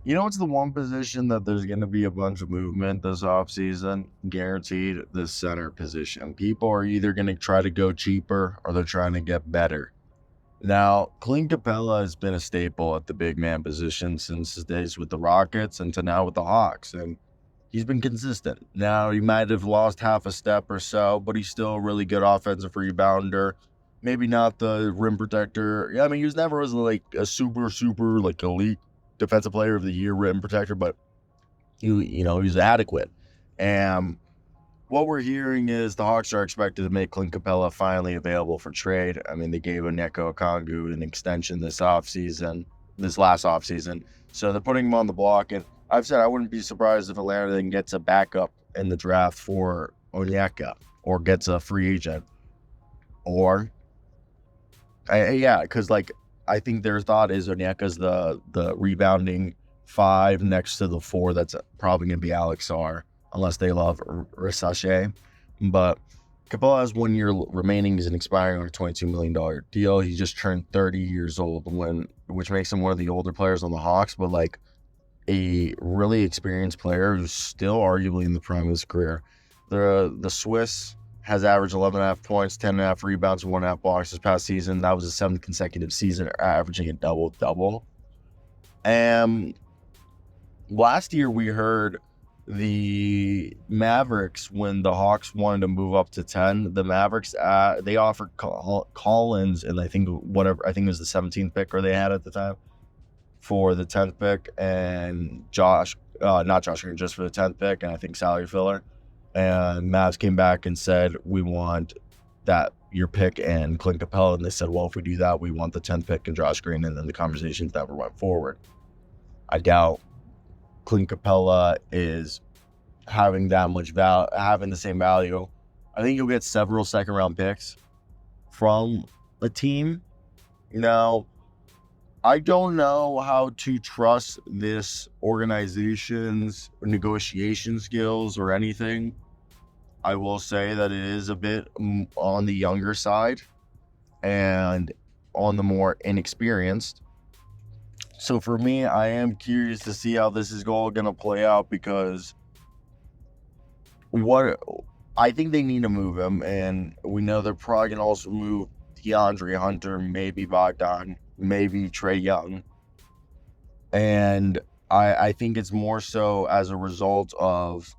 You know, it's the one position that there's going to be a bunch of movement this offseason, guaranteed, the center position. People are either going to try to go cheaper or they're trying to get better. Now, Clint Capela has been a staple at the big man position since his days with the Rockets and to now with the Hawks, and he's been consistent. Now, he might have lost half a step or so, but he's still a really good offensive rebounder. Maybe not the rim protector. Yeah, I mean, he was never like a super like elite defensive player of the year rim protector, but he's adequate. And what we're hearing is the Hawks are expected to make Clint Capela finally available for trade. I mean, they gave Onyeka Okongwu an extension this last offseason. So they're putting him on the block. And I've said I wouldn't be surprised if Atlanta then gets a backup in the draft for Onyeka or gets a free agent. Or, because I think their thought is Onyeka's the rebounding 5 next to the 4 that's probably going to be Alex Sarr, unless they love Risache. But Capela has 1 year remaining. He's an expiring on a $22 million deal. He just turned 30 years old, which makes him one of the older players on the Hawks, but like a really experienced player who's still arguably in the prime of his career. The Swiss has averaged 11.5 points, 10.5 rebounds, and 1.5 blocks this past season. That was his 7th consecutive season, averaging a double-double. And last year we heard the Mavericks, when the Hawks wanted to move up to 10, the Mavericks, they offered Collins, and I think it was the 17th pick or they had at the time for the 10th pick, and not Josh Green, just for the 10th pick, and I think salary filler. And Mavs came back and said, we want your pick and Clint Capela. And they said, well, if we do that, we want the 10th pick and Josh Green. And then the conversations never went forward. I doubt Clint Capela is having that much value, having the same value. I think you'll get several second-round picks from a team. Now, I don't know how to trust this organization's negotiation skills or anything. I will say that it is a bit on the younger side and on the more inexperienced. So for me, I am curious to see how this is all going to play out, because I think they need to move him, and we know they're probably going to also move DeAndre Hunter, maybe Bogdan, maybe Trae Young. And I think it's more so as a result of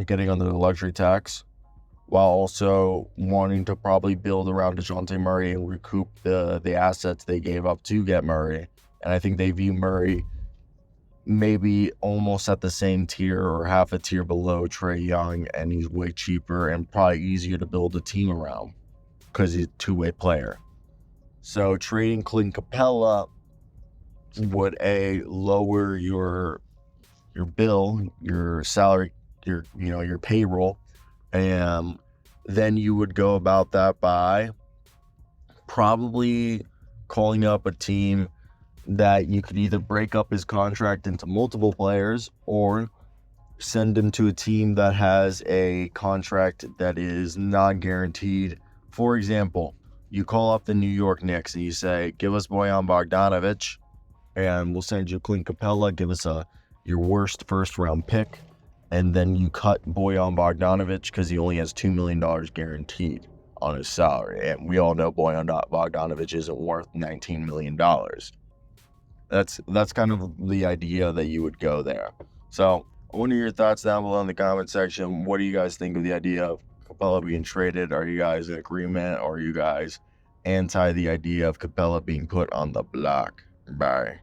getting under the luxury tax, while also wanting to probably build around DeJounte Murray and recoup the assets they gave up to get Murray. And I think they view Murray maybe almost at the same tier or half a tier below Trae Young, and he's way cheaper and probably easier to build a team around because he's a two-way player. So trading Clint Capela would lower your bill, your salary, your payroll, and then you would go about that by probably calling up a team that you could either break up his contract into multiple players or send him to a team that has a contract that is non-guaranteed. For example, you call up the New York Knicks and you say, give us Bojan Bogdanovic and we'll send you Clint Capela, give us your worst first round pick, and then you cut Bojan Bogdanovic because he only has $2 million guaranteed on his salary, and we all know Bojan Bogdanovic isn't worth $19 million. That's kind of the idea that you would go there. So what are your thoughts down below in the comment section? What do you guys think of the idea of Capela being traded? Are you guys in agreement, or are you guys anti the idea of Capela being put on the block? Bye.